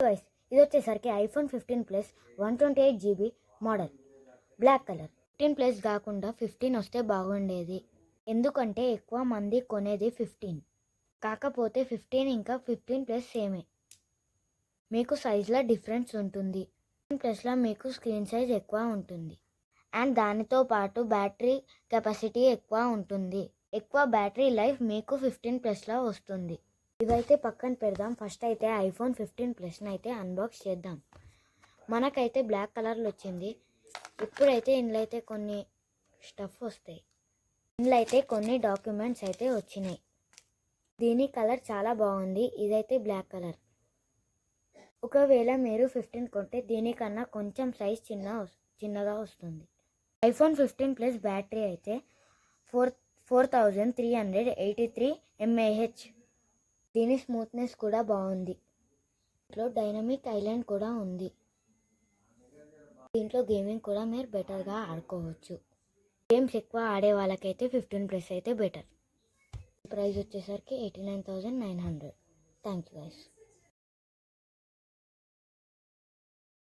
Guys ఇది వచ్చేసరికి iPhone 15 plus 128 GB model black colour. 15 plus కాకుండా 15 వస్తే బాగుండేది, ఎందుకంటే ఎక్కువ మంది కొనేది 15. కాకపోతే 15 ఇంకా 15 ప్లస్ సేమే, మీకు సైజ్లో డిఫరెన్స్ ఉంటుంది. 15 ప్లస్లో మీకు స్క్రీన్ సైజ్ ఎక్కువ ఉంటుంది అండ్ దానితో పాటు బ్యాటరీ కెపాసిటీ ఎక్కువ ఉంటుంది. ఎక్కువ బ్యాటరీ లైఫ్ మీకు 15 ప్లస్లో వస్తుంది. ఇవైతే పక్కన పెడదాం. ఫస్ట్ అయితే ఐఫోన్ 15 ప్లస్ని అయితే అన్బాక్స్ చేద్దాం. మనకైతే బ్లాక్ కలర్లో వచ్చింది. ఇప్పుడైతే ఇందులో అయితే కొన్ని స్టఫ్ వస్తాయి. ఇందులో అయితే కొన్ని డాక్యుమెంట్స్ అయితే వచ్చినాయి. దీని కలర్ చాలా బాగుంది. ఇదైతే బ్లాక్ కలర్. ఒకవేళ మీరు 15 కొంటే దీనికన్నా కొంచెం సైజ్ చిన్నగా వస్తుంది. ఐఫోన్ 15 ప్లస్ బ్యాటరీ అయితే 4383 mAh. దీని స్మూత్నెస్ కూడా బాగుంది. దీంట్లో డైనమిక్ ఐలాండ్ కూడా ఉంది. దీంట్లో గేమింగ్ కూడా మీరు బెటర్గా ఆడుకోవచ్చు. గేమ్స్ ఎక్కువ ఆడే వాళ్ళకైతే 15 ప్లస్ అయితే బెటర్. ప్రైస్ వచ్చేసరికి 89,900. Thank you guys.